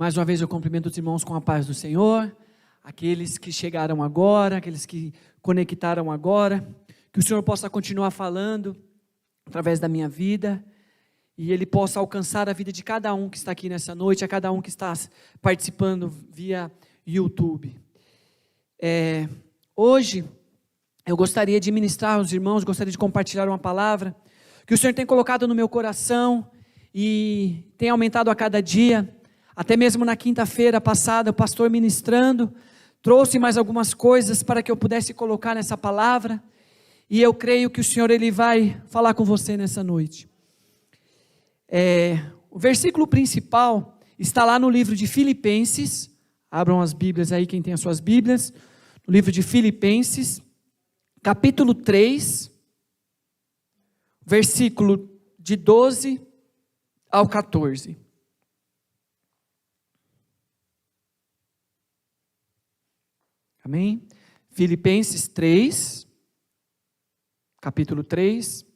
Mais uma vez eu cumprimento os irmãos com a paz do Senhor, aqueles que chegaram agora, aqueles que conectaram agora, que o Senhor possa continuar falando através da minha vida, e Ele possa alcançar a vida de cada um que está aqui nessa noite, a cada um que está participando via YouTube. Hoje, eu gostaria de ministrar aos irmãos, gostaria de compartilhar uma palavra, que o Senhor tem colocado no meu coração, e tem aumentado a cada dia. Até mesmo na quinta-feira passada, o pastor ministrando, trouxe mais algumas coisas para que eu pudesse colocar nessa palavra, e eu creio que o Senhor Ele vai falar com você nessa noite. O versículo principal está lá no livro de Filipenses, abram as Bíblias aí, quem tem as suas Bíblias, no livro de Filipenses, capítulo 3, versículo de 12 ao 14. Amém? Filipenses 3, capítulo 3,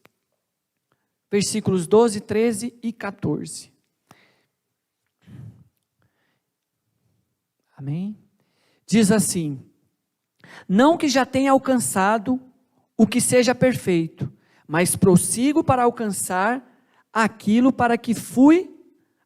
versículos 12, 13 e 14. Amém? Diz assim: não que já tenha alcançado o que seja perfeito, mas prossigo para alcançar aquilo para que fui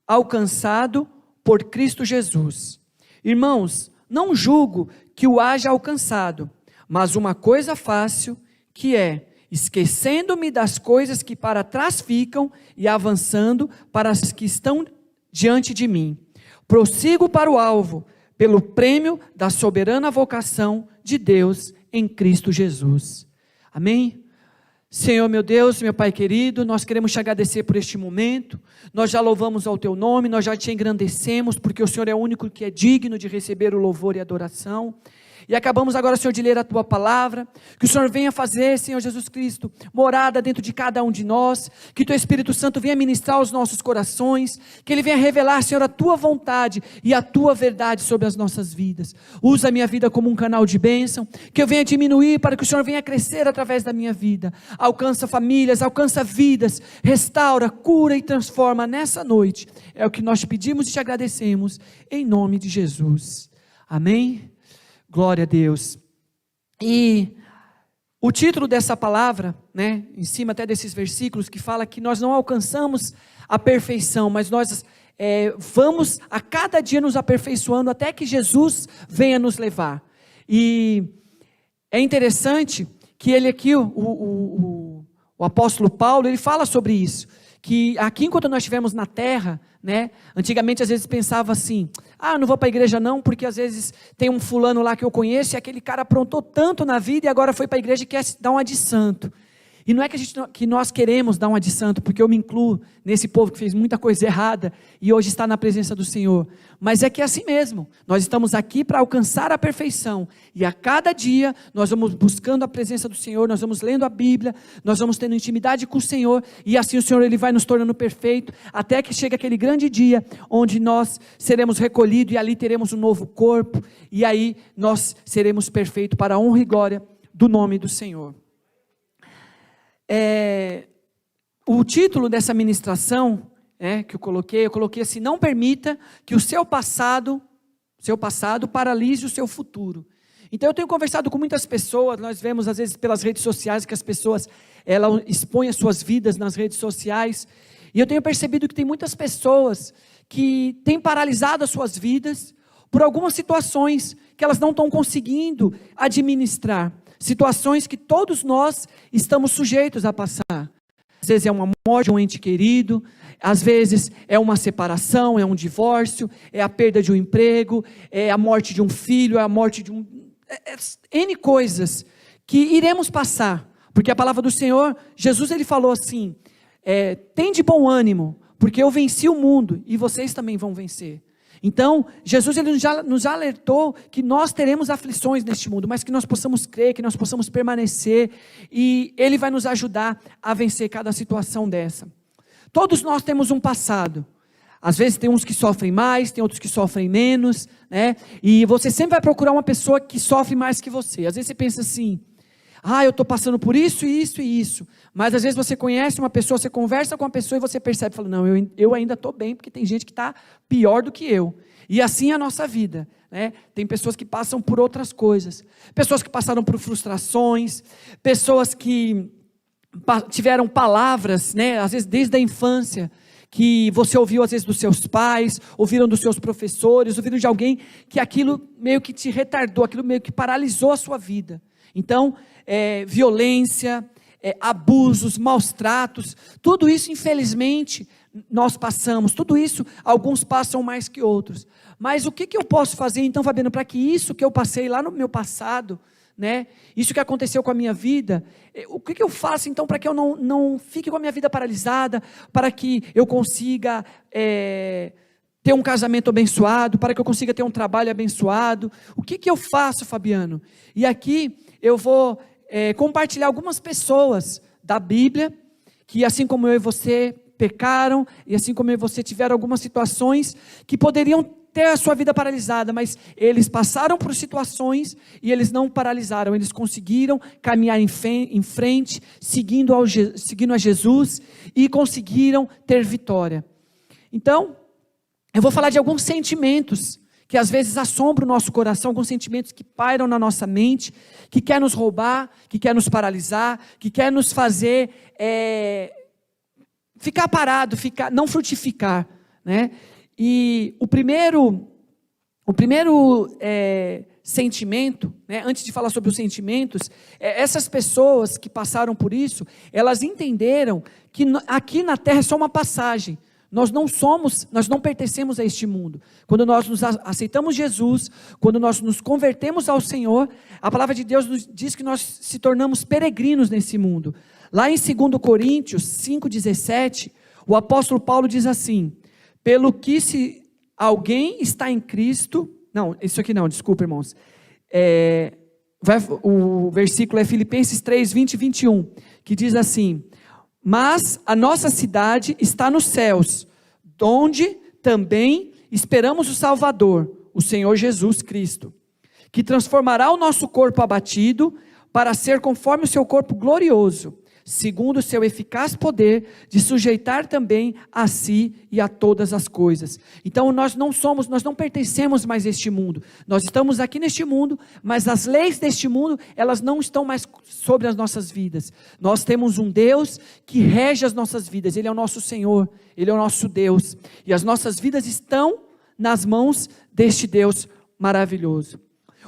alcançado por Cristo Jesus. Irmãos, não julgo que o haja alcançado, mas uma coisa fácil, que é, esquecendo-me das coisas que para trás ficam e avançando para as que estão diante de mim. Prossigo para o alvo, pelo prêmio da soberana vocação de Deus em Cristo Jesus. Amém? Senhor meu Deus, meu Pai querido, nós queremos te agradecer por este momento, nós já louvamos ao teu nome, nós já te engrandecemos, porque o Senhor é o único que é digno de receber o louvor e a adoração. E acabamos agora, Senhor, de ler a Tua palavra, que o Senhor venha fazer, Senhor Jesus Cristo, morada dentro de cada um de nós, que Teu Espírito Santo venha ministrar os nossos corações, que Ele venha revelar, Senhor, a Tua vontade e a Tua verdade sobre as nossas vidas. Usa a minha vida como um canal de bênção, que eu venha diminuir para que o Senhor venha crescer através da minha vida. Alcança famílias, alcança vidas, restaura, cura e transforma nessa noite. É o que nós te pedimos e te agradecemos, em nome de Jesus. Amém? Glória a Deus. E o título dessa palavra, né, em cima até desses versículos, que fala que nós não alcançamos a perfeição, mas nós vamos a cada dia nos aperfeiçoando até que Jesus venha nos levar. E é interessante que ele aqui, o apóstolo Paulo, ele fala sobre isso, que aqui enquanto nós estivemos na terra, né, antigamente às vezes pensava assim, não vou para a igreja não, porque às vezes tem um fulano lá que eu conheço, e aquele cara aprontou tanto na vida, e agora foi para a igreja e quer dar uma de santo. E não é que nós queremos dar uma de santo, porque eu me incluo nesse povo que fez muita coisa errada, e hoje está na presença do Senhor, mas é que é assim mesmo, nós estamos aqui para alcançar a perfeição, e a cada dia nós vamos buscando a presença do Senhor, nós vamos lendo a Bíblia, nós vamos tendo intimidade com o Senhor, e assim o Senhor Ele vai nos tornando perfeito, até que chega aquele grande dia, onde nós seremos recolhidos, e ali teremos um novo corpo, e aí nós seremos perfeitos para a honra e glória do nome do Senhor. O título dessa ministração, que eu coloquei assim: não permita que o seu passado paralise o seu futuro. Então eu tenho conversado com muitas pessoas, nós vemos às vezes pelas redes sociais que as pessoas expõem as suas vidas nas redes sociais, e eu tenho percebido que tem muitas pessoas que têm paralisado as suas vidas por algumas situações que elas não estão conseguindo administrar. Situações que todos nós estamos sujeitos a passar. Às vezes é uma morte de um ente querido, às vezes é uma separação, é um divórcio, é a perda de um emprego, é a morte de um filho, é a morte de N coisas que iremos passar, porque a palavra do Senhor, Jesus ele falou assim, tem de bom ânimo, porque eu venci o mundo e vocês também vão vencer. Então, Jesus ele nos alertou que nós teremos aflições neste mundo, mas que nós possamos crer, que nós possamos permanecer, e Ele vai nos ajudar a vencer cada situação dessa. Todos nós temos um passado, às vezes tem uns que sofrem mais, tem outros que sofrem menos, né? E você sempre vai procurar uma pessoa que sofre mais que você. Às vezes você pensa assim, eu estou passando por isso, isso e isso. Mas às vezes você conhece uma pessoa, você conversa com uma pessoa e você percebe, fala, não, eu ainda estou bem, porque tem gente que está pior do que eu. E assim é a nossa vida, né? Tem pessoas que passam por outras coisas, pessoas que passaram por frustrações, pessoas que tiveram palavras, né? Às vezes desde a infância, que você ouviu às vezes dos seus pais, ouviram dos seus professores, ouviram de alguém, que aquilo meio que te retardou, aquilo meio que paralisou a sua vida. Então, violência, abusos, maus tratos, tudo isso infelizmente nós passamos, tudo isso alguns passam mais que outros. Mas o que eu posso fazer então, Fabiano, para que isso que eu passei lá no meu passado, né, isso que aconteceu com a minha vida, o que eu faço então para que eu não fique com a minha vida paralisada, para que eu consiga ter um casamento abençoado, para que eu consiga ter um trabalho abençoado? O que eu faço, Fabiano? E aqui eu vou compartilhar algumas pessoas da Bíblia, que assim como eu e você pecaram, e assim como eu e você tiveram algumas situações que poderiam ter a sua vida paralisada, mas eles passaram por situações e eles não paralisaram, eles conseguiram caminhar em frente, seguindo a Jesus, e conseguiram ter vitória. Então, eu vou falar de alguns sentimentos que às vezes assombram o nosso coração, alguns sentimentos que pairam na nossa mente, que quer nos roubar, que quer nos paralisar, que quer nos fazer ficar parado, não frutificar, né? E o primeiro sentimento, né, antes de falar sobre os sentimentos, essas pessoas que passaram por isso, elas entenderam que aqui na terra é só uma passagem. Nós não pertencemos a este mundo. Quando nós aceitamos Jesus, quando nós nos convertemos ao Senhor, a palavra de Deus nos diz que nós se tornamos peregrinos nesse mundo. Lá em 2 Coríntios 5,17, o apóstolo Paulo diz assim: pelo que se alguém está em Cristo, não, isso aqui não, desculpa irmãos, o versículo é Filipenses 3, 20 e 21, que diz assim: mas a nossa cidade está nos céus, onde também esperamos o Salvador, o Senhor Jesus Cristo, que transformará o nosso corpo abatido para ser conforme o seu corpo glorioso, segundo o seu eficaz poder de sujeitar também a si e a todas as coisas. Então nós não pertencemos mais a este mundo, nós estamos aqui neste mundo, mas as leis deste mundo, elas não estão mais sobre as nossas vidas. Nós temos um Deus que rege as nossas vidas, Ele é o nosso Senhor, Ele é o nosso Deus, e as nossas vidas estão nas mãos deste Deus maravilhoso.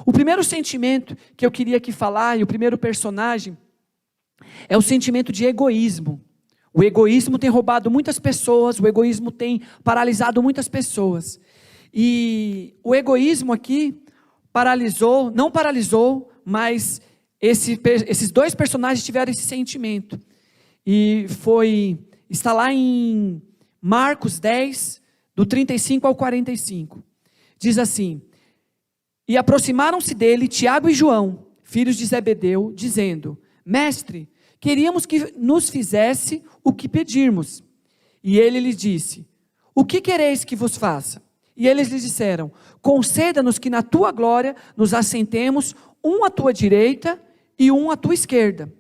O primeiro sentimento que eu queria aqui falar, e o primeiro personagem, é o sentimento de egoísmo. O egoísmo tem roubado muitas pessoas, o egoísmo tem paralisado muitas pessoas. E o egoísmo aqui não paralisou, mas esses dois personagens tiveram esse sentimento. E está lá em Marcos 10, do 35 ao 45. Diz assim: e aproximaram-se dele Tiago e João, filhos de Zebedeu, dizendo: mestre, queríamos que nos fizesse o que pedirmos. E ele lhes disse: o que quereis que vos faça? E eles lhes disseram: conceda-nos que na tua glória nos assentemos, um à tua direita e um à tua esquerda.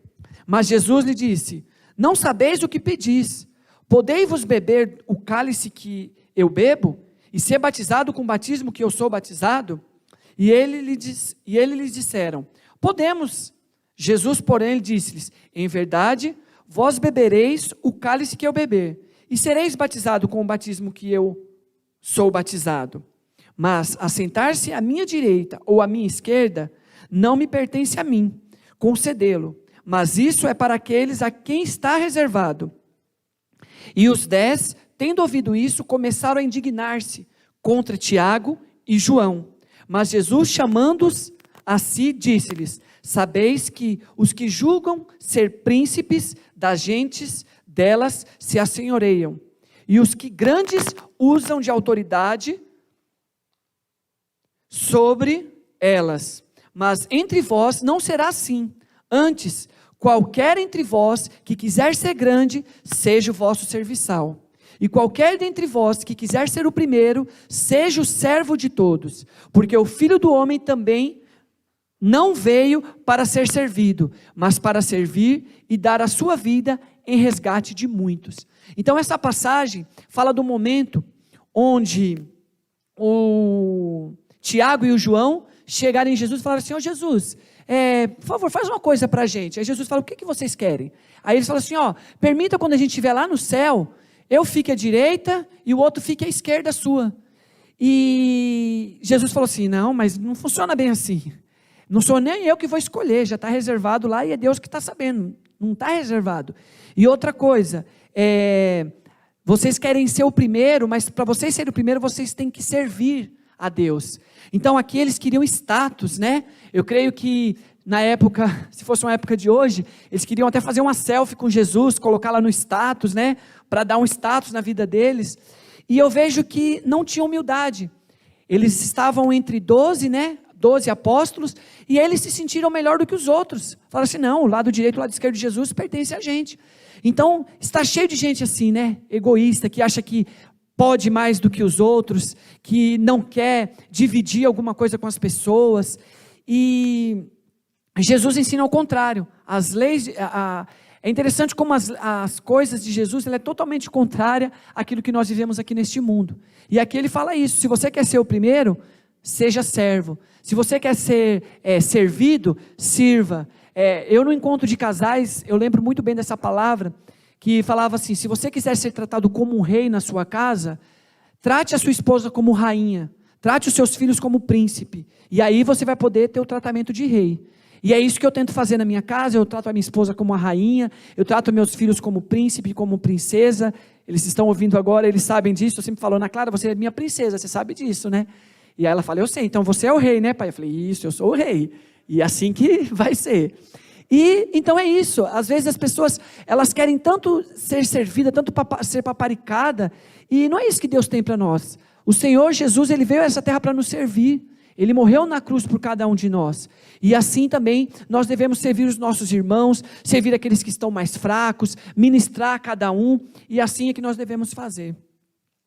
Mas Jesus lhe disse: não sabeis o que pedis. Podei-vos beber o cálice que eu bebo, e ser batizado com o batismo que eu sou batizado? E eles lhes disseram: podemos. Jesus, porém, disse-lhes: em verdade, vós bebereis o cálice que eu beber, e sereis batizado com o batismo que eu sou batizado. Mas assentar-se à minha direita ou à minha esquerda, não me pertence a mim concedê-lo, mas isso é para aqueles a quem está reservado. E os 10, tendo ouvido isso, começaram a indignar-se contra Tiago e João. Mas Jesus, chamando-os a si, disse-lhes: sabeis que os que julgam ser príncipes das gentes, delas se assenhoreiam, e os que grandes usam de autoridade sobre elas. Mas entre vós não será assim. Antes, qualquer entre vós que quiser ser grande, seja o vosso serviçal. E qualquer dentre vós que quiser ser o primeiro, seja o servo de todos. Porque o Filho do Homem também não veio para ser servido, mas para servir e dar a sua vida em resgate de muitos. Então essa passagem fala do momento onde o Tiago e o João chegaram em Jesus e falaram assim: ó Jesus, por favor, faz uma coisa para a gente. Aí Jesus fala: o que vocês querem? Aí eles falam assim: permita quando a gente estiver lá no céu, eu fique à direita e o outro fique à esquerda sua. E Jesus falou assim: não, mas não funciona bem assim. Não sou nem eu que vou escolher, já está reservado lá e é Deus que está sabendo, não está reservado. E outra coisa, vocês querem ser o primeiro, mas para vocês serem o primeiro, vocês têm que servir a Deus. Então aqui eles queriam status, né? Eu creio que na época, se fosse uma época de hoje, eles queriam até fazer uma selfie com Jesus, colocar lá no status, né? Para dar um status na vida deles. E eu vejo que não tinha humildade. Eles estavam entre 12, né? 12 apóstolos, e eles se sentiram melhor do que os outros. Falaram assim: não, o lado direito e o lado esquerdo de Jesus pertence a gente. Então, está cheio de gente assim, né? Egoísta, que acha que pode mais do que os outros, que não quer dividir alguma coisa com as pessoas. E Jesus ensina ao contrário. As leis, é interessante como as coisas de Jesus, ela é totalmente contrária àquilo que nós vivemos aqui neste mundo. E aqui ele fala isso: se você quer ser o primeiro, seja servo. Se você quer ser servido, sirva. Eu no encontro de casais, eu lembro muito bem dessa palavra, que falava assim: se você quiser ser tratado como um rei na sua casa, trate a sua esposa como rainha, trate os seus filhos como príncipe, e aí você vai poder ter o tratamento de rei. E é isso que eu tento fazer na minha casa. Eu trato a minha esposa como a rainha, eu trato meus filhos como príncipe, como princesa. Eles estão ouvindo agora, eles sabem disso. Eu sempre falo: Ana Clara, você é minha princesa, você sabe disso, né? E aí ela fala: eu sei, então você é o rei, né, pai? Eu falei: isso, eu sou o rei, e assim que vai ser. E então é isso, às vezes as pessoas, elas querem tanto ser servida, tanto ser paparicada, e não é isso que Deus tem para nós. O Senhor Jesus, Ele veio a essa terra para nos servir, Ele morreu na cruz por cada um de nós, e assim também nós devemos servir os nossos irmãos, servir aqueles que estão mais fracos, ministrar a cada um, e assim é que nós devemos fazer.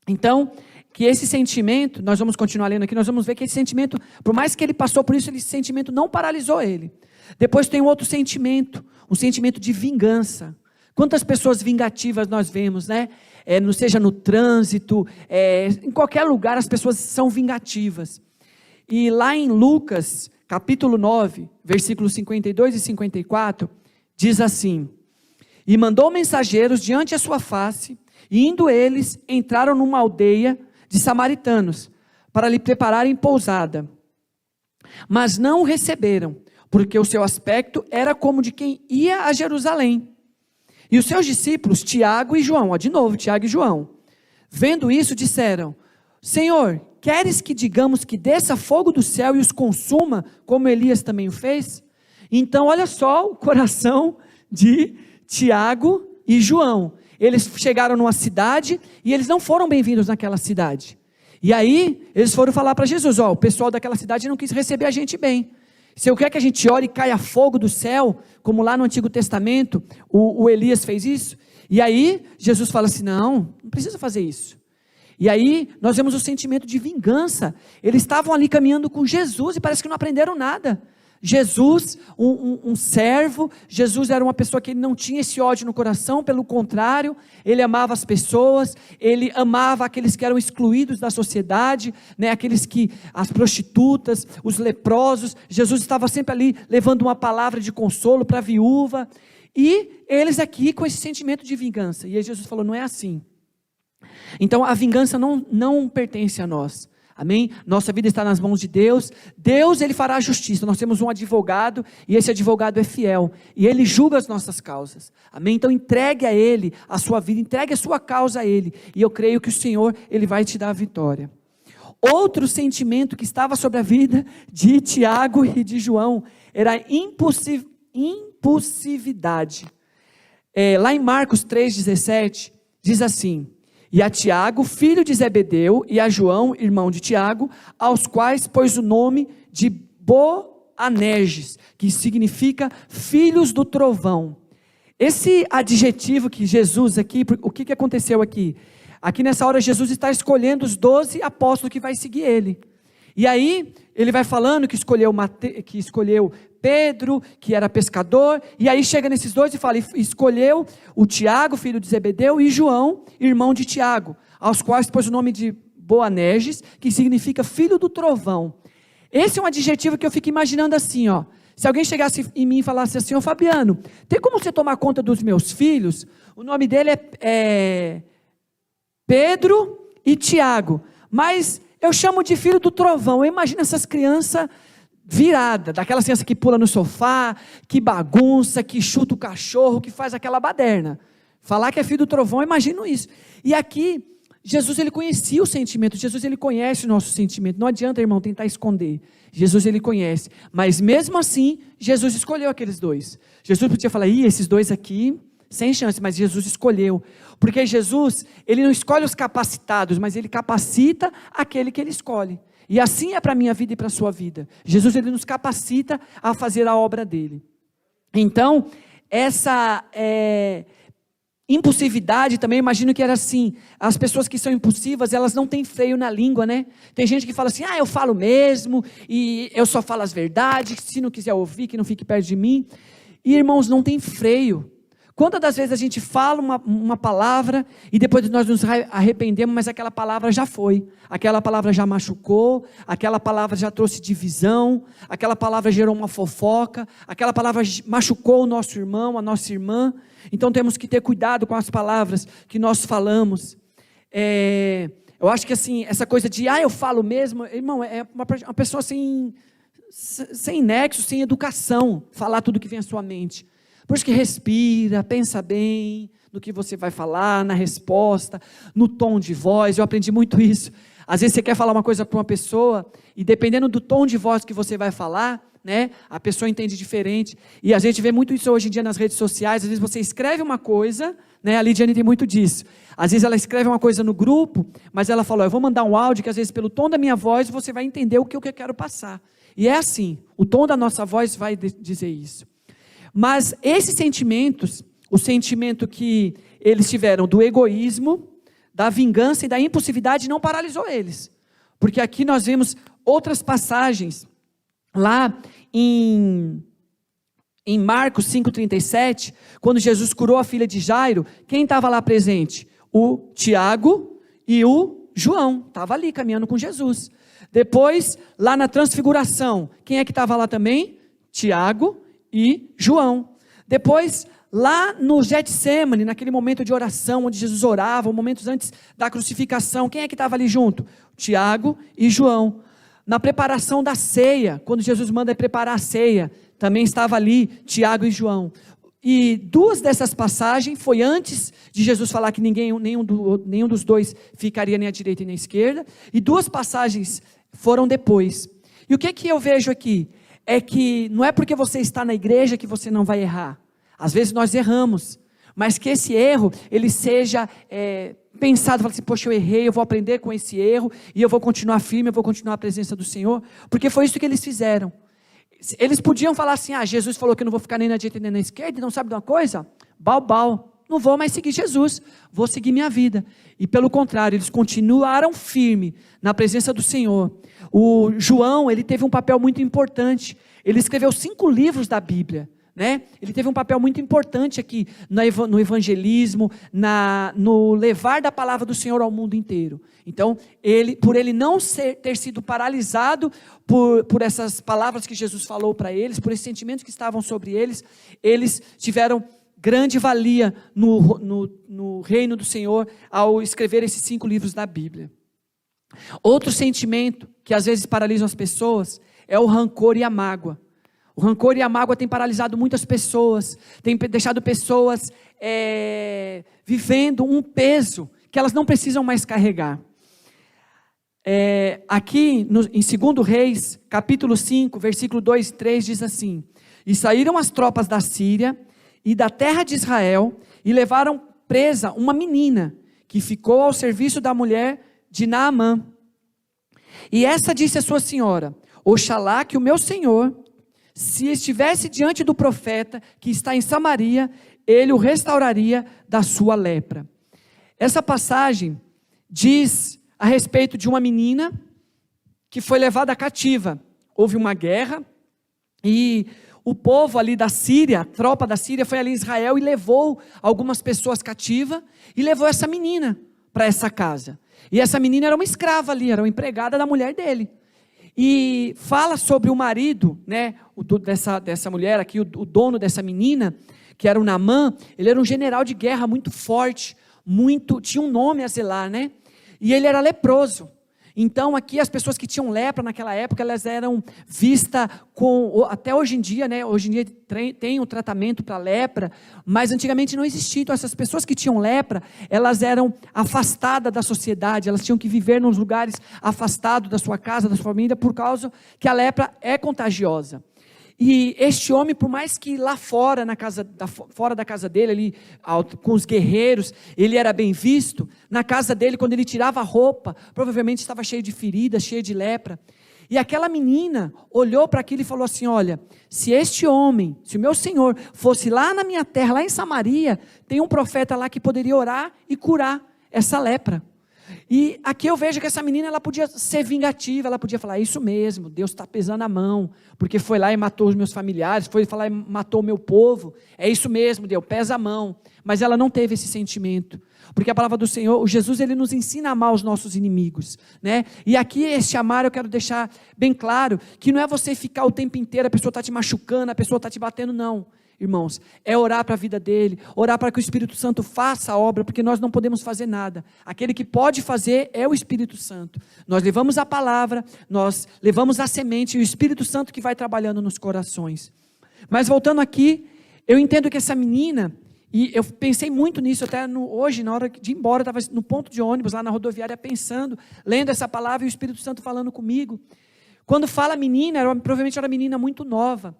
Então, que esse sentimento, nós vamos continuar lendo aqui, nós vamos ver que esse sentimento, por mais que ele passou por isso, esse sentimento não paralisou ele. Depois tem um outro sentimento, um sentimento de vingança. Quantas pessoas vingativas nós vemos, né? Seja no trânsito, em qualquer lugar as pessoas são vingativas. E lá em Lucas, capítulo 9, versículos 52 e 54, diz assim: e mandou mensageiros diante a sua face, e indo eles, entraram numa aldeia de samaritanos, para lhe prepararem pousada. Mas não o receberam, porque o seu aspecto era como de quem ia a Jerusalém. E os seus discípulos, Tiago e João, de novo, Tiago e João, vendo isso, disseram: Senhor, queres que digamos que desça fogo do céu e os consuma, como Elias também o fez? Então, olha só o coração de Tiago e João. Eles chegaram numa cidade e eles não foram bem-vindos naquela cidade. E aí, eles foram falar para Jesus: o pessoal daquela cidade não quis receber a gente bem. Se eu quero que a gente ore e caia fogo do céu, como lá no Antigo Testamento, o Elias fez isso. E aí, Jesus fala assim: não precisa fazer isso. E aí, nós vemos o sentimento de vingança. Eles estavam ali caminhando com Jesus e parece que não aprenderam nada. Jesus, um servo, Jesus era uma pessoa que ele não tinha esse ódio no coração, pelo contrário, ele amava as pessoas, ele amava aqueles que eram excluídos da sociedade, né, as prostitutas, os leprosos. Jesus estava sempre ali levando uma palavra de consolo para a viúva, e eles aqui com esse sentimento de vingança. E aí Jesus falou: não é assim. Então a vingança não pertence a nós. Amém? Nossa vida está nas mãos de Deus. Deus, Ele fará a justiça. Nós temos um advogado, e esse advogado é fiel, e Ele julga as nossas causas. Amém? Então entregue a Ele a sua vida, entregue a sua causa a Ele, e eu creio que o Senhor, Ele vai te dar a vitória. Outro sentimento que estava sobre a vida de Tiago e de João, era a impulsividade. Lá em Marcos 3,17, diz assim: e a Tiago, filho de Zebedeu, e a João, irmão de Tiago, aos quais pôs o nome de Boanerges, que significa filhos do trovão. Esse adjetivo que Jesus aqui, o que aconteceu aqui? Aqui nessa hora Jesus está escolhendo os 12 apóstolos que vai seguir ele. E aí, ele vai falando que escolheu Pedro, que era pescador, e aí chega nesses dois e fala, escolheu o Tiago, filho de Zebedeu, e João, irmão de Tiago, aos quais pôs o nome de Boanerges, que significa filho do trovão. Esse é um adjetivo que eu fico imaginando assim, ó. Se alguém chegasse em mim e falasse assim, ô Fabiano, tem como você tomar conta dos meus filhos? O nome dele é Pedro e Tiago, mas eu chamo de filho do trovão. Eu imagino essas crianças viradas, daquelas crianças que pula no sofá, que bagunça, que chuta o cachorro, que faz aquela baderna. Falar que é filho do trovão, eu imagino isso. E aqui, Jesus, ele conhecia o sentimento, Jesus, ele conhece o nosso sentimento. Não adianta, irmão, tentar esconder. Jesus, ele conhece. Mas mesmo assim, Jesus escolheu aqueles dois. Jesus podia falar, esses dois aqui, sem chance, mas Jesus escolheu. Porque Jesus, ele não escolhe os capacitados, mas ele capacita aquele que ele escolhe. E assim é para a minha vida e para a sua vida. Jesus, ele nos capacita a fazer a obra dele. Então, essa impulsividade também, imagino que era assim, as pessoas que são impulsivas, elas não têm freio na língua, né? Tem gente que fala assim, eu falo mesmo, e eu só falo as verdades, se não quiser ouvir, que não fique perto de mim. E irmãos, não tem freio. Quantas das vezes a gente fala uma palavra e depois nós nos arrependemos, mas aquela palavra já foi, aquela palavra já machucou, aquela palavra já trouxe divisão, aquela palavra gerou uma fofoca, aquela palavra machucou o nosso irmão, a nossa irmã. Então temos que ter cuidado com as palavras que nós falamos. Eu acho que assim, essa coisa de, eu falo mesmo, irmão, é uma pessoa sem nexo, sem educação, falar tudo que vem à sua mente. Por isso que respira, pensa bem no que você vai falar, na resposta, no tom de voz. Eu aprendi muito isso. Às vezes você quer falar uma coisa para uma pessoa e dependendo do tom de voz que você vai falar, né, a pessoa entende diferente. E a gente vê muito isso hoje em dia nas redes sociais. Às vezes você escreve uma coisa, né, a Lidiane tem muito disso. Às vezes ela escreve uma coisa no grupo, mas ela falou, eu vou mandar um áudio que às vezes pelo tom da minha voz você vai entender o que eu quero passar. E é assim, o tom da nossa voz vai dizer isso. Mas esses sentimentos, o sentimento que eles tiveram do egoísmo, da vingança e da impulsividade não paralisou eles. Porque aqui nós vemos outras passagens, lá em Marcos 5,37, quando Jesus curou a filha de Jairo, quem estava lá presente? O Tiago e o João, estava ali caminhando com Jesus. Depois, lá na transfiguração, quem é que estava lá também? Tiago e João. Depois, lá no Getsemane, naquele momento de oração, onde Jesus orava, momentos antes da crucificação, quem é que estava ali junto? Tiago e João. Na preparação da ceia, quando Jesus manda preparar a ceia, também estava ali Tiago e João. E duas dessas passagens foi antes de Jesus falar que nenhum dos dois ficaria nem à direita nem à esquerda, e duas passagens foram depois. E o que eu vejo aqui? É que não é porque você está na igreja que você não vai errar. Às vezes nós erramos, mas que esse erro, ele seja pensado, fala assim, poxa, eu errei, eu vou aprender com esse erro, e eu vou continuar firme, eu vou continuar a presença do Senhor, porque foi isso que eles fizeram. Eles podiam falar assim, Jesus falou que eu não vou ficar nem na direita nem na esquerda, e não sabe de uma coisa? Não vou mais seguir Jesus, vou seguir minha vida. E pelo contrário, eles continuaram firmes na presença do Senhor. O João, ele teve um papel muito importante, ele escreveu 5 livros da Bíblia, né? Ele teve um papel muito importante aqui no evangelismo, no levar da palavra do Senhor ao mundo inteiro. Então, por ele não ter sido paralisado por essas palavras que Jesus falou para eles, por esses sentimentos que estavam sobre eles, eles tiveram grande valia no reino do Senhor ao escrever esses 5 livros da Bíblia. Outro sentimento que às vezes paralisam as pessoas é o rancor e a mágoa. O rancor e a mágoa têm paralisado muitas pessoas, têm deixado pessoas vivendo um peso que elas não precisam mais carregar. Aqui em 2 Reis, capítulo 5, versículo 2 e 3, diz assim: E saíram as tropas da Síria e da terra de Israel, e levaram presa uma menina, que ficou ao serviço da mulher de Naamã. E essa disse à sua senhora: Oxalá que o meu senhor, se estivesse diante do profeta que está em Samaria, ele o restauraria da sua lepra. Essa passagem diz a respeito de uma menina que foi levada cativa. Houve uma guerra e o povo ali da Síria, a tropa da Síria foi ali em Israel e levou algumas pessoas cativas e levou essa menina para essa casa. E essa menina era uma escrava ali, era uma empregada da mulher dele. E fala sobre o marido, né, dessa mulher aqui, o dono dessa menina, que era o Naamã. Ele era um general de guerra muito forte, tinha um nome a zelar, né? E ele era leproso. Então aqui as pessoas que tinham lepra naquela época, elas eram vistas até hoje em dia, né? Hoje em dia tem um tratamento para lepra, mas antigamente não existia. Então essas pessoas que tinham lepra, elas eram afastadas da sociedade, elas tinham que viver nos lugares afastados da sua casa, da sua família, por causa que a lepra é contagiosa. E este homem, por mais que lá fora, fora da casa dele, ali, com os guerreiros, ele era bem visto, na casa dele, quando ele tirava a roupa, provavelmente estava cheio de feridas, cheio de lepra. E aquela menina olhou para aquilo e falou assim: olha, se este homem, se o meu Senhor fosse lá na minha terra, lá em Samaria, tem um profeta lá que poderia orar e curar essa lepra. E aqui eu vejo que essa menina, ela podia ser vingativa, ela podia falar: isso mesmo, Deus está pesando a mão, porque foi lá e matou os meus familiares, foi lá e matou o meu povo, é isso mesmo, Deus, pesa a mão. Mas ela não teve esse sentimento, porque a palavra do Senhor, o Jesus, ele nos ensina a amar os nossos inimigos, né? E aqui este amar, eu quero deixar bem claro, que não é você ficar o tempo inteiro, a pessoa está te machucando, a pessoa está te batendo, não. Irmãos, é orar para a vida dele, orar para que o Espírito Santo faça a obra, porque nós não podemos fazer nada. Aquele que pode fazer é o Espírito Santo. Nós levamos a palavra, nós levamos a semente, e o Espírito Santo que vai trabalhando nos corações. Mas voltando aqui, eu entendo que essa menina, e eu pensei muito nisso até hoje, na hora de ir embora, eu estava no ponto de ônibus, lá na rodoviária, pensando, lendo essa palavra e o Espírito Santo falando comigo. Quando fala menina, provavelmente era uma menina muito nova.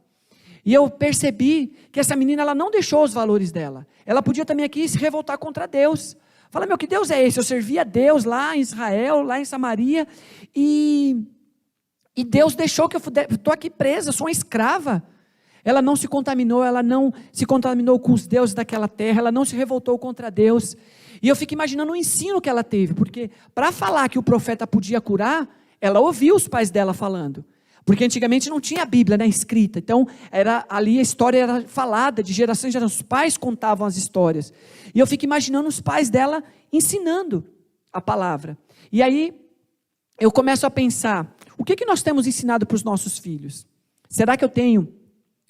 E eu percebi que essa menina, ela não deixou os valores dela. Ela podia também aqui se revoltar contra Deus. Fala: meu, que Deus é esse? Eu servia a Deus lá em Israel, lá em Samaria, e Deus deixou que eu estou aqui presa, eu sou uma escrava. Ela não se contaminou com os deuses daquela terra, ela não se revoltou contra Deus. E eu fico imaginando o ensino que ela teve, porque para falar que o profeta podia curar, ela ouviu os pais dela falando. Porque antigamente não tinha a Bíblia, né, escrita. Então, ali a história era falada, de geração em geração. Os pais contavam as histórias. E eu fico imaginando os pais dela ensinando a palavra. E aí, eu começo a pensar: o que nós temos ensinado para os nossos filhos? Será que eu tenho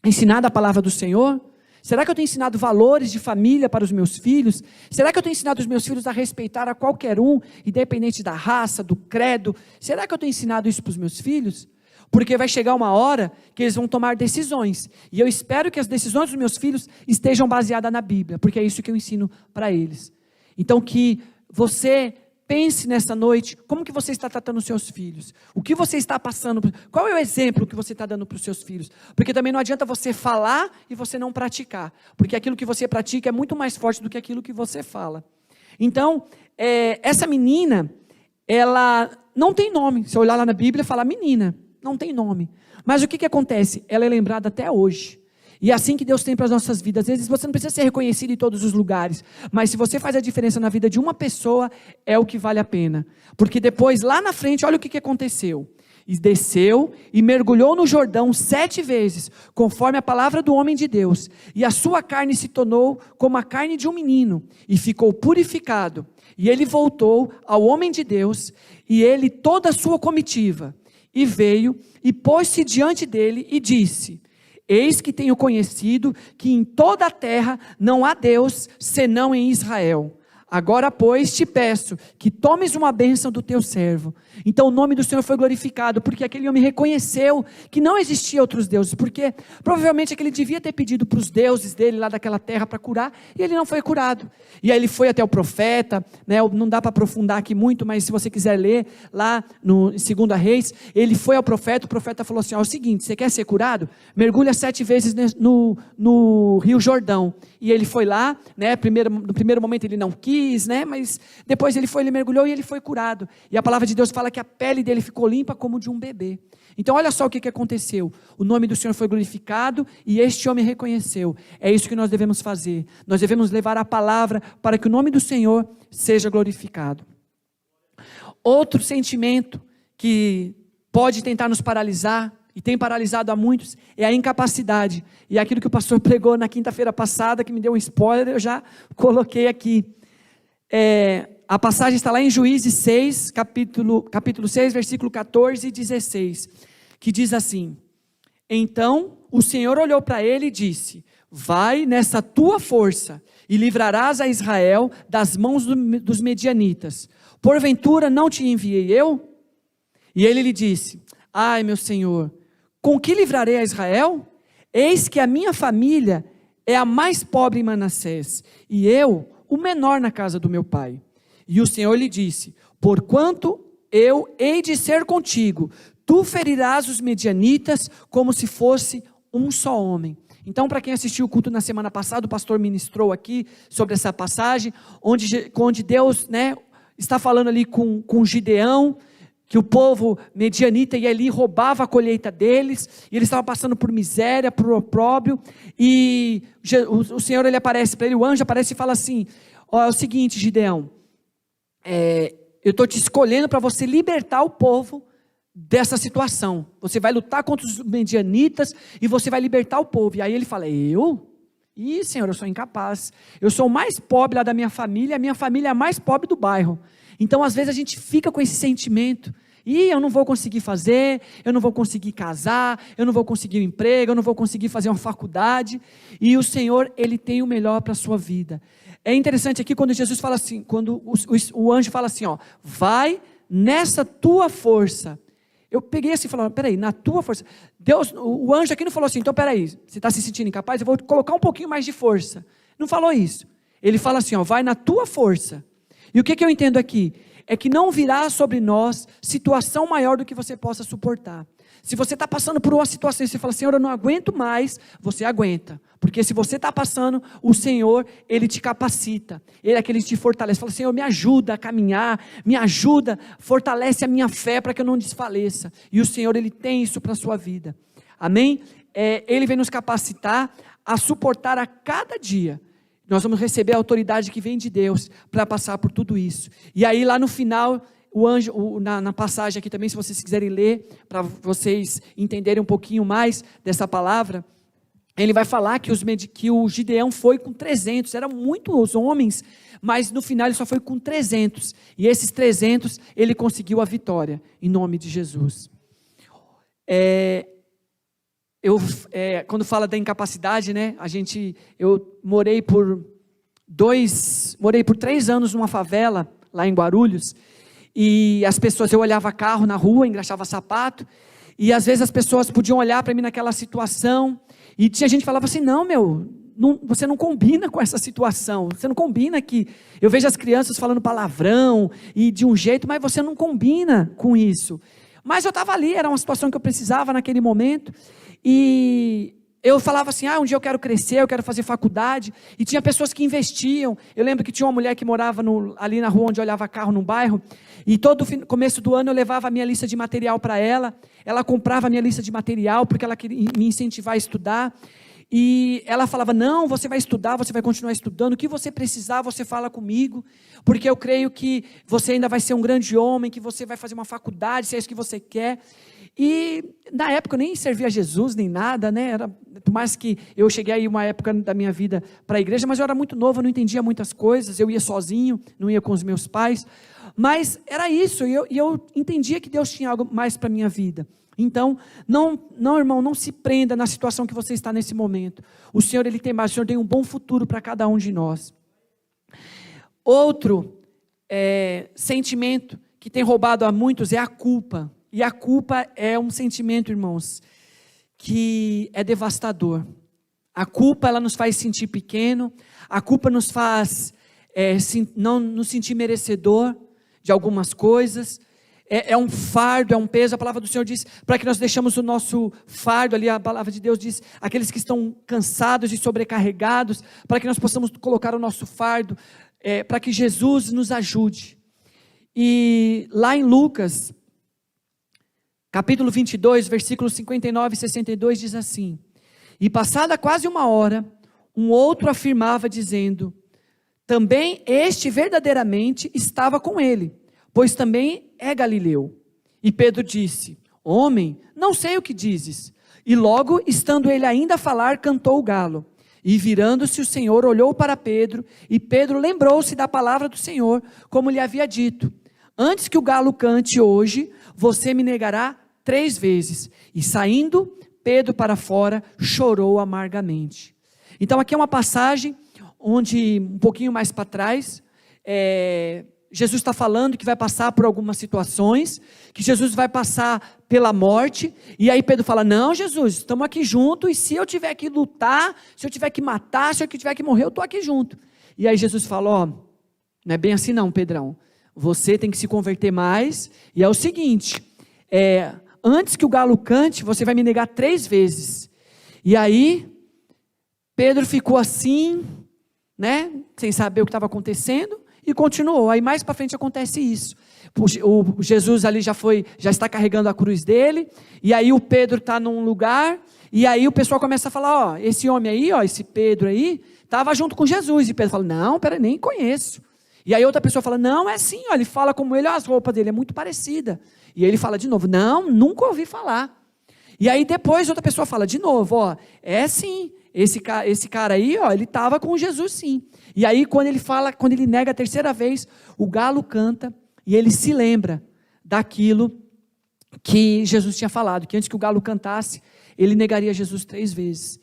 ensinado a palavra do Senhor? Será que eu tenho ensinado valores de família para os meus filhos? Será que eu tenho ensinado os meus filhos a respeitar a qualquer um, independente da raça, do credo? Será que eu tenho ensinado isso para os meus filhos? Porque vai chegar uma hora que eles vão tomar decisões. E eu espero que as decisões dos meus filhos estejam baseadas na Bíblia, porque é isso que eu ensino para eles. Então que você pense nessa noite, como que você está tratando os seus filhos? O que você está passando? Qual é o exemplo que você está dando para os seus filhos? Porque também não adianta você falar e você não praticar. Porque aquilo que você pratica é muito mais forte do que aquilo que você fala. Então, essa menina, ela não tem nome. Se eu olhar lá na Bíblia, fala menina. Não tem nome. Mas o que acontece? Ela é lembrada até hoje. E é assim que Deus tem para as nossas vidas. Às vezes você não precisa ser reconhecido em todos os lugares, mas se você faz a diferença na vida de uma pessoa, é o que vale a pena. Porque depois, lá na frente, olha o que aconteceu. E desceu e mergulhou no Jordão 7 vezes, conforme a palavra do homem de Deus. E a sua carne se tornou como a carne de um menino, e ficou purificado. E ele voltou ao homem de Deus, e ele toda a sua comitiva. E veio e pôs-se diante dele e disse: eis que tenho conhecido que em toda a terra não há Deus senão em Israel. Agora, pois, te peço que tomes uma bênção do teu servo. Então o nome do Senhor foi glorificado, porque aquele homem reconheceu que não existia outros deuses, porque provavelmente aquele devia ter pedido para os deuses dele lá daquela terra para curar, e ele não foi curado. E aí ele foi até o profeta, né, não dá para aprofundar aqui muito, mas se você quiser ler lá no 2 Reis, ele foi ao profeta, o profeta falou assim: ó, é o seguinte, você quer ser curado? Mergulha 7 vezes no Rio Jordão. E ele foi lá, né, no primeiro momento ele não quis, né, mas depois ele mergulhou e ele foi curado. E a palavra de Deus fala que a pele dele ficou limpa como de um bebê. Então olha só o que aconteceu. O nome do Senhor foi glorificado e este homem reconheceu. É isso que nós devemos fazer. Nós devemos levar a palavra para que o nome do Senhor seja glorificado. Outro sentimento que pode tentar nos paralisar, e tem paralisado a muitos, é a incapacidade. E aquilo que o pastor pregou na quinta-feira passada, que me deu um spoiler, eu já coloquei aqui. A passagem está lá em Juízes 6, capítulo 6, versículo 14 e 16, que diz assim: então o Senhor olhou para ele e disse: vai nessa tua força, e livrarás a Israel das mãos dos medianitas. Porventura não te enviei eu? E ele lhe disse: ai meu Senhor, com que livrarei a Israel? Eis que a minha família é a mais pobre em Manassés, e eu, o menor na casa do meu pai. E o Senhor lhe disse: porquanto eu hei de ser contigo, tu ferirás os medianitas como se fosse um só homem. Então, para quem assistiu o culto na semana passada, o pastor ministrou aqui sobre essa passagem, onde Deus, está falando ali com Gideão, que o povo medianita ia ali, roubava a colheita deles, e eles estavam passando por miséria, por opróbrio, e o Senhor, ele aparece para ele, o anjo aparece e fala assim: é o seguinte, Gideão, eu estou te escolhendo para você libertar o povo dessa situação. Você vai lutar contra os medianitas e você vai libertar o povo. E aí ele fala: eu? Ih, Senhor, eu sou incapaz. Eu sou o mais pobre lá da minha família, a minha família é a mais pobre do bairro. Então às vezes a gente fica com esse sentimento: eu não vou conseguir fazer, eu não vou conseguir casar, eu não vou conseguir um emprego, eu não vou conseguir fazer uma faculdade. E o Senhor, ele tem o melhor para a sua vida. É interessante aqui quando Jesus fala assim, quando o anjo fala assim, vai nessa tua força. Eu peguei assim e falei: peraí, na tua força. Deus, o anjo aqui não falou assim: então peraí, você está se sentindo incapaz, eu vou colocar um pouquinho mais de força. Não falou isso. Ele fala assim: vai na tua força. E o que eu entendo aqui? É que não virá sobre nós situação maior do que você possa suportar. Se você está passando por uma situação e você fala: Senhor, eu não aguento mais, você aguenta. Porque se você está passando, o Senhor, ele te capacita. Ele é aquele que te fortalece. Fala: Senhor, me ajuda a caminhar, me ajuda, fortalece a minha fé para que eu não desfaleça. E o Senhor, ele tem isso para a sua vida. Amém? Ele vem nos capacitar a suportar a cada dia. Nós vamos receber a autoridade que vem de Deus para passar por tudo isso. E aí lá no final, o anjo, na passagem aqui também, se vocês quiserem ler, para vocês entenderem um pouquinho mais dessa palavra, ele vai falar que o Gideão foi com 300, eram muitos homens, mas no final ele só foi com 300. E esses 300, ele conseguiu a vitória, em nome de Jesus. Quando fala da incapacidade, eu morei por 3 anos numa favela, lá em Guarulhos, e as pessoas, eu olhava carro na rua, engraxava sapato, e às vezes as pessoas podiam olhar para mim naquela situação, e tinha gente que falava assim: não, você não combina com essa situação, você não combina que, eu vejo as crianças falando palavrão, e de um jeito, mas você não combina com isso. Mas eu estava ali, era uma situação que eu precisava naquele momento, e eu falava assim: um dia eu quero crescer, eu quero fazer faculdade, e tinha pessoas que investiam. Eu lembro que tinha uma mulher que morava ali na rua onde eu olhava carro no bairro, e todo começo do ano eu levava a minha lista de material para ela comprava a minha lista de material, porque ela queria me incentivar a estudar, e ela falava: não, você vai estudar, você vai continuar estudando, o que você precisar, você fala comigo, porque eu creio que você ainda vai ser um grande homem, que você vai fazer uma faculdade, se é isso que você quer. E na época eu nem servia a Jesus, nem nada, por mais que eu cheguei aí uma época da minha vida para a igreja, mas eu era muito novo, eu não entendia muitas coisas, eu ia sozinho, não ia com os meus pais, mas era isso, e eu entendia que Deus tinha algo mais para a minha vida. Então, não, irmão, não se prenda na situação que você está nesse momento. O Senhor, ele tem mais, o Senhor tem um bom futuro para cada um de nós. Outro sentimento que tem roubado a muitos é a culpa. E a culpa é um sentimento, irmãos, que é devastador. A culpa, ela nos faz sentir pequeno. A culpa nos faz não nos sentir merecedor de algumas coisas. É um fardo, é um peso. A palavra do Senhor diz para que nós deixemos o nosso fardo ali. A palavra de Deus diz: aqueles que estão cansados e sobrecarregados, para que nós possamos colocar o nosso fardo, para que Jesus nos ajude. E lá em Lucas, capítulo 22, versículos 59 e 62, diz assim: e passada quase 1 hora, um outro afirmava dizendo: também este verdadeiramente estava com ele, pois também é galileu. E Pedro disse: homem, não sei o que dizes. E logo, estando ele ainda a falar, cantou o galo. E virando-se o Senhor, olhou para Pedro, e Pedro lembrou-se da palavra do Senhor, como lhe havia dito: antes que o galo cante hoje, você me negará 3 vezes. E saindo Pedro para fora, chorou amargamente. Então aqui é uma passagem onde, um pouquinho mais para trás, Jesus está falando que vai passar por algumas situações, que Jesus vai passar pela morte, e aí Pedro fala: não, Jesus, estamos aqui juntos, e se eu tiver que lutar, se eu tiver que matar, se eu tiver que morrer, eu estou aqui junto. E aí Jesus fala: ó, não é bem assim não, Pedrão, você tem que se converter mais, e é o seguinte, antes que o galo cante, você vai me negar 3 vezes. E aí, Pedro ficou assim, né, sem saber o que estava acontecendo, e continuou. Aí mais para frente acontece isso. O Jesus ali já está carregando a cruz dele, e aí o Pedro está num lugar, e aí o pessoal começa a falar: ó, esse homem aí, ó, esse Pedro aí, estava junto com Jesus. E Pedro fala: não, peraí, nem conheço. E aí outra pessoa fala: não, é sim, ó, ele fala como ele, ó, as roupas dele é muito parecida. E ele fala de novo: não, nunca ouvi falar. E aí depois outra pessoa fala de novo: ó, é sim, esse cara aí, ó, ele estava com Jesus sim. E aí quando ele nega a 3ª vez, o galo canta, e ele se lembra daquilo que Jesus tinha falado, que antes que o galo cantasse, ele negaria Jesus 3 vezes.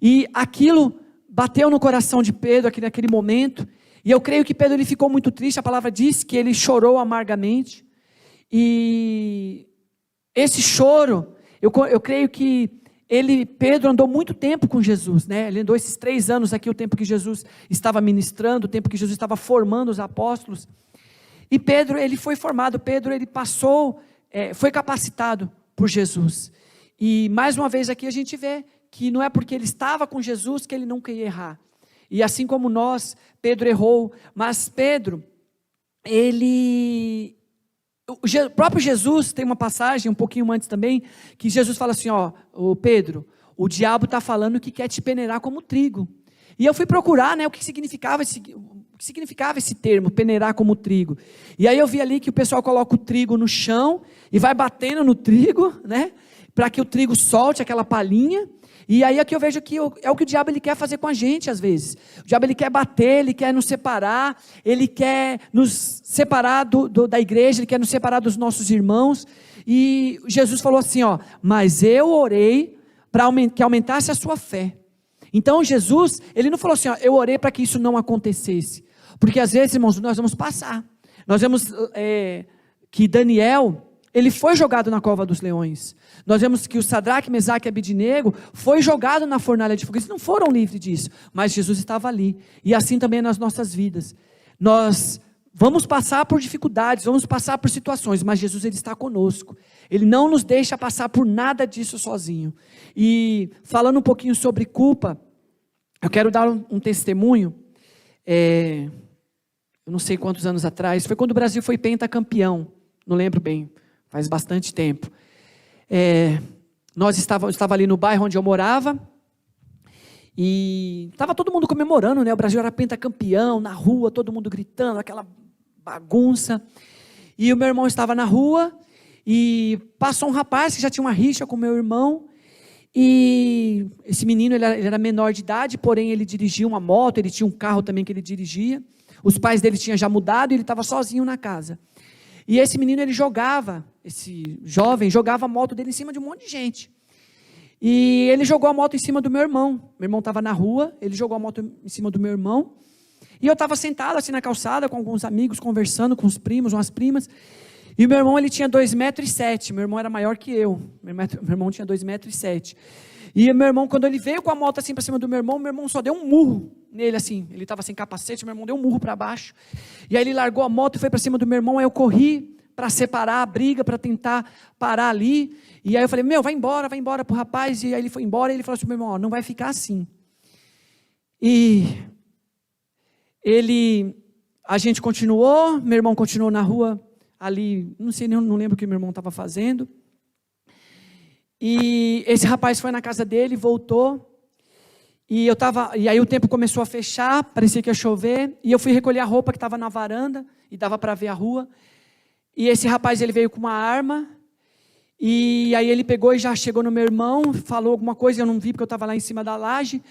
E aquilo bateu no coração de Pedro, naquele momento, e eu creio que Pedro ele ficou muito triste. A palavra diz que ele chorou amargamente, e esse choro, eu creio que Pedro andou muito tempo com Jesus, né? Ele andou esses 3 anos aqui, o tempo que Jesus estava ministrando, o tempo que Jesus estava formando os apóstolos, e Pedro, ele foi formado, Pedro, ele passou, foi capacitado por Jesus, e mais uma vez aqui a gente vê que não é porque ele estava com Jesus que ele nunca ia errar, e assim como nós, Pedro errou, mas Pedro, o próprio Jesus, tem uma passagem um pouquinho antes também, que Jesus fala assim: ó, Pedro, o diabo está falando que quer te peneirar como trigo. E eu fui procurar, né, o que significava esse termo, peneirar como trigo. E aí eu vi ali que o pessoal coloca o trigo no chão e vai batendo no trigo, né, para que o trigo solte aquela palhinha. E aí aqui eu vejo que é o que o diabo ele quer fazer com a gente às vezes. O diabo ele quer bater, ele quer nos separar, ele quer nos separar da igreja, ele quer nos separar dos nossos irmãos. E Jesus falou assim: ó, mas eu orei para que aumentasse a sua fé. Então Jesus, ele não falou assim: ó, eu orei para que isso não acontecesse. Porque às vezes, irmãos, nós vamos passar. Nós vemos que Daniel, ele foi jogado na cova dos leões. Nós vemos que o Sadraque, Mesaque e Abednego foi jogado na fornalha de fogo. Eles não foram livres disso, mas Jesus estava ali. E assim também nas nossas vidas. Nós vamos passar por dificuldades, vamos passar por situações, mas Jesus ele está conosco. Ele não nos deixa passar por nada disso sozinho. E falando um pouquinho sobre culpa, eu quero dar um testemunho. Eu não sei quantos anos atrás, foi quando o Brasil foi pentacampeão, não lembro bem, faz bastante tempo. Eu estava ali no bairro onde eu morava, e estava todo mundo comemorando, né? O Brasil era pentacampeão, na rua, todo mundo gritando, aquela bagunça, e o meu irmão estava na rua, e passou um rapaz que já tinha uma rixa com o meu irmão, e esse menino ele era menor de idade, porém ele dirigia uma moto, ele tinha um carro também que ele dirigia, os pais dele tinham já mudado, e ele estava sozinho na casa. E esse menino, esse jovem, jogava a moto dele em cima de um monte de gente. E ele jogou a moto em cima do meu irmão. Meu irmão estava na rua, ele jogou a moto em cima do meu irmão. E eu estava sentado assim na calçada com alguns amigos, conversando com os primos, umas primas. E o meu irmão, ele tinha 2,7 m. Meu irmão era maior que eu. Meu irmão tinha 2,7 m. E o meu irmão, quando ele veio com a moto assim para cima do meu irmão só deu um murro nele assim. Ele estava sem capacete, meu irmão deu um murro para baixo. E aí ele largou a moto e foi para cima do meu irmão. Aí eu corri para separar a briga, para tentar parar ali. E aí eu falei: vai embora pro rapaz. E aí ele foi embora e ele falou assim: meu irmão, não vai ficar assim. E a gente continuou, meu irmão continuou na rua ali, não lembro o que meu irmão estava fazendo. E esse rapaz foi na casa dele, voltou, e aí o tempo começou a fechar, parecia que ia chover, e eu fui recolher a roupa que estava na varanda, e dava para ver a rua, e esse rapaz ele veio com uma arma, E aí ele pegou e já chegou no meu irmão, falou alguma coisa, eu não vi porque eu estava lá em cima da laje.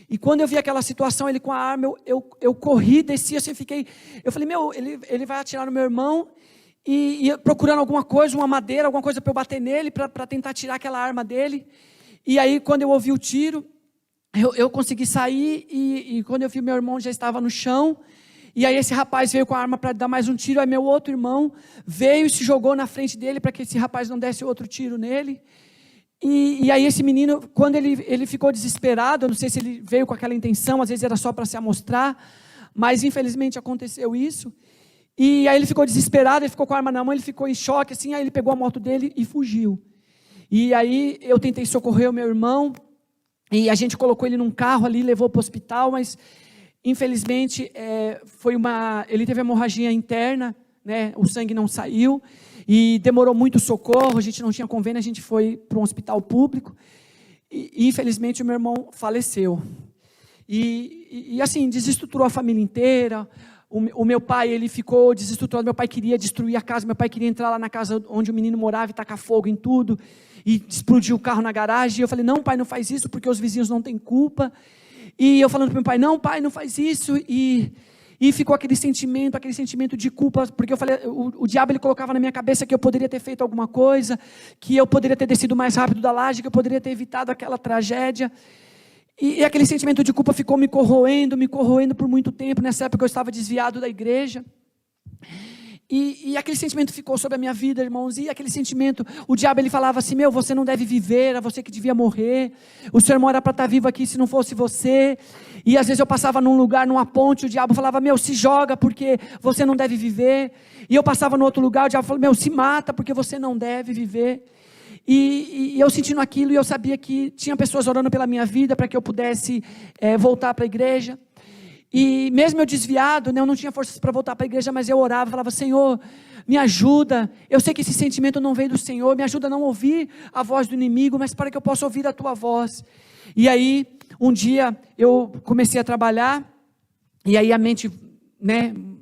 E quando eu vi aquela situação, ele com a arma, eu corri, desci assim, eu falei, ele vai atirar no meu irmão, e procurando alguma coisa, uma madeira, alguma coisa para eu bater nele, para tentar tirar aquela arma dele. E aí quando eu ouvi o tiro, eu consegui sair, e quando eu vi meu irmão já estava no chão, e aí esse rapaz veio com a arma para dar mais um tiro, aí meu outro irmão veio e se jogou na frente dele, para que esse rapaz não desse outro tiro nele. E aí esse menino, quando ele ficou desesperado, eu não sei se ele veio com aquela intenção, às vezes era só para se amostrar, mas infelizmente aconteceu isso. E aí ele ficou desesperado, ele ficou com a arma na mão, ele ficou em choque, assim, aí ele pegou a moto dele e fugiu. E aí eu tentei socorrer o meu irmão, e a gente colocou ele num carro ali, levou para o hospital, mas infelizmente ele teve hemorragia interna, né, o sangue não saiu, e demorou muito socorro, a gente não tinha convênio, a gente foi para um hospital público, e infelizmente o meu irmão faleceu. E assim, desestruturou a família inteira. O meu pai, ele ficou desestruturado, meu pai queria destruir a casa, meu pai queria entrar lá na casa onde o menino morava e tacar fogo em tudo, e explodir o carro na garagem. E eu falei, não pai, não faz isso, porque os vizinhos não têm culpa. E eu falando para o meu pai, não pai, não faz isso, e ficou aquele sentimento de culpa, porque eu falei, o diabo ele colocava na minha cabeça que eu poderia ter feito alguma coisa, que eu poderia ter descido mais rápido da laje, que eu poderia ter evitado aquela tragédia, e aquele sentimento de culpa ficou me corroendo por muito tempo. Nessa época eu estava desviado da igreja, e aquele sentimento ficou sobre a minha vida, irmãos, e aquele sentimento, o diabo ele falava assim, você não deve viver, era você que devia morrer, o seu irmão era para estar vivo aqui se não fosse você. E às vezes eu passava num lugar, numa ponte, o diabo falava, se joga porque você não deve viver. E eu passava no outro lugar, o diabo falava, se mata porque você não deve viver. E eu sentindo aquilo, e eu sabia que tinha pessoas orando pela minha vida, para que eu pudesse voltar para a igreja. E mesmo eu desviado, eu não tinha forças para voltar para a igreja, mas eu orava, falava, Senhor, me ajuda, eu sei que esse sentimento não veio do Senhor, me ajuda a não ouvir a voz do inimigo, mas para que eu possa ouvir a tua voz. E aí, um dia, eu comecei a trabalhar, e aí a mente,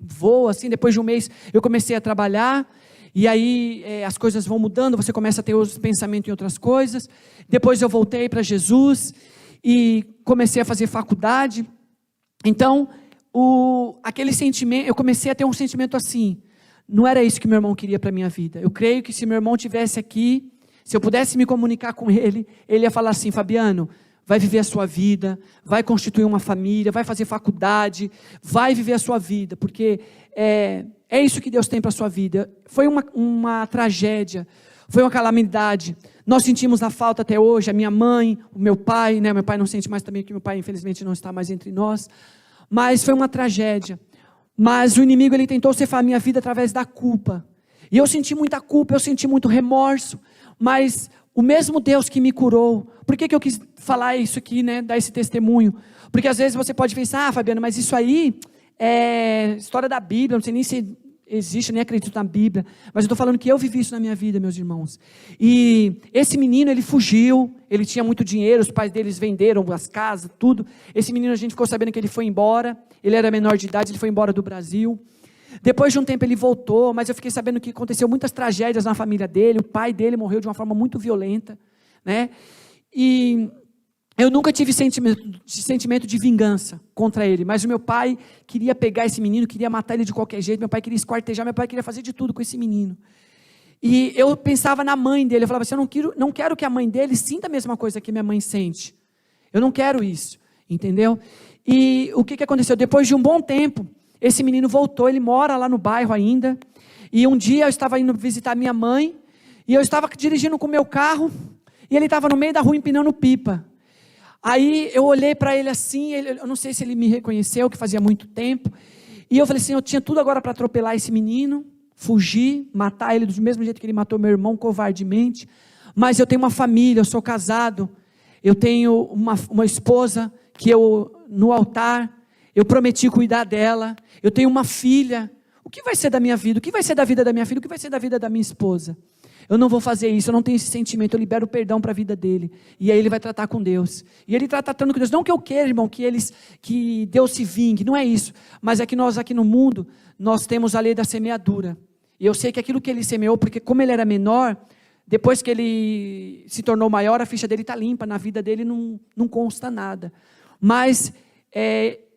voa, assim, depois de um mês, eu comecei a trabalhar, e aí as coisas vão mudando, você começa a ter os pensamentos em outras coisas. Depois eu voltei para Jesus, e comecei a fazer faculdade. Então, aquele sentimento, eu comecei a ter um sentimento assim, não era isso que meu irmão queria para a minha vida. Eu creio que se meu irmão estivesse aqui, se eu pudesse me comunicar com ele, ele ia falar assim, Fabiano, vai viver a sua vida, vai constituir uma família, vai fazer faculdade, vai viver a sua vida, porque é isso que Deus tem para a sua vida. Foi uma tragédia, foi uma calamidade, nós sentimos a falta até hoje, a minha mãe, o meu pai, meu pai não sente mais também, porque meu pai infelizmente não está mais entre nós, mas foi uma tragédia. Mas o inimigo ele tentou ceifar a minha vida através da culpa, e eu senti muita culpa, eu senti muito remorso, mas o mesmo Deus que me curou. Por que eu quis falar isso aqui, dar esse testemunho? Porque às vezes você pode pensar, Fabiano, mas isso aí é história da Bíblia, não sei nem se existe, nem acredito na Bíblia, mas eu estou falando que eu vivi isso na minha vida, meus irmãos. E esse menino, ele fugiu, ele tinha muito dinheiro, os pais deles venderam as casas, tudo. Esse menino, a gente ficou sabendo que ele foi embora, ele era menor de idade, ele foi embora do Brasil. Depois de um tempo ele voltou, mas eu fiquei sabendo que aconteceu muitas tragédias na família dele, o pai dele morreu de uma forma muito violenta, e eu nunca tive sentimento de vingança contra ele, mas o meu pai queria pegar esse menino, queria matar ele de qualquer jeito, meu pai queria esquartejar, meu pai queria fazer de tudo com esse menino. E eu pensava na mãe dele, eu falava assim, eu não quero que a mãe dele sinta a mesma coisa que minha mãe sente, eu não quero isso, entendeu? E o que aconteceu? Depois de um bom tempo, esse menino voltou, ele mora lá no bairro ainda, e um dia eu estava indo visitar minha mãe, e eu estava dirigindo com o meu carro, e ele estava no meio da rua empinando pipa. Aí eu olhei para ele assim, eu não sei se ele me reconheceu, que fazia muito tempo, e eu falei assim, eu tinha tudo agora para atropelar esse menino, fugir, matar ele do mesmo jeito que ele matou meu irmão, covardemente, mas eu tenho uma família, eu sou casado, eu tenho uma esposa, que no altar, eu prometi cuidar dela, eu tenho uma filha, o que vai ser da minha vida? O que vai ser da vida da minha filha? O que vai ser da vida da minha esposa? Eu não vou fazer isso, eu não tenho esse sentimento, eu libero perdão para a vida dele, e aí ele vai tratar com Deus, e ele está tratando com Deus, não que eu queira, irmão, que Deus se vingue, não é isso, mas é que nós aqui no mundo, nós temos a lei da semeadura, e eu sei que aquilo que ele semeou, porque como ele era menor, depois que ele se tornou maior, a ficha dele está limpa, na vida dele não consta nada. Mas,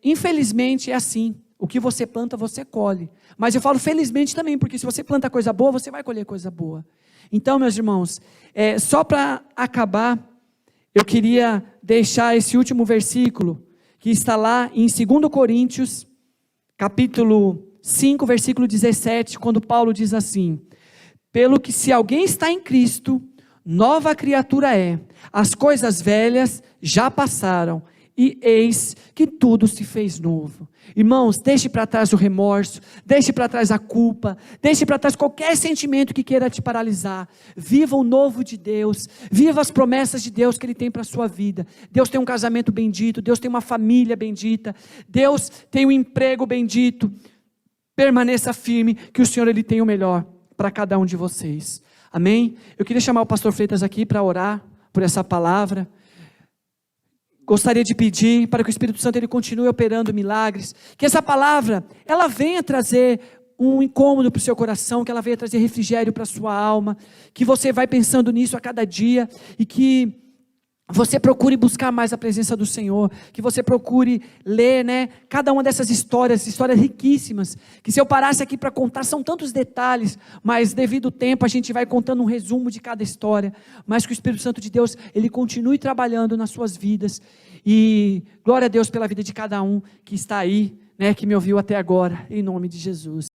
infelizmente, é assim. O que você planta, você colhe. Mas eu falo felizmente também, porque se você planta coisa boa, você vai colher coisa boa. Então, meus irmãos, só para acabar, eu queria deixar esse último versículo, que está lá em 2 Coríntios, capítulo 5, versículo 17, quando Paulo diz assim: pelo que se alguém está em Cristo, nova criatura é, as coisas velhas já passaram, e eis que tudo se fez novo. Irmãos, deixe para trás o remorso, deixe para trás a culpa, deixe para trás qualquer sentimento que queira te paralisar. Viva o novo de Deus, viva as promessas de Deus que Ele tem para a sua vida. Deus tem um casamento bendito, Deus tem uma família bendita, Deus tem um emprego bendito. Permaneça firme, que o Senhor Ele tem o melhor para cada um de vocês. Amém? Eu queria chamar o pastor Freitas aqui para orar por essa palavra. Gostaria de pedir para que o Espírito Santo ele continue operando milagres, que essa palavra, ela venha trazer um incômodo para o seu coração, que ela venha trazer refrigério para a sua alma, que você vai pensando nisso a cada dia, e que você procure buscar mais a presença do Senhor, que você procure ler, cada uma dessas histórias riquíssimas, que se eu parasse aqui para contar, são tantos detalhes, mas devido ao tempo a gente vai contando um resumo de cada história, mas que o Espírito Santo de Deus, ele continue trabalhando nas suas vidas, e glória a Deus pela vida de cada um que está aí, que me ouviu até agora, em nome de Jesus.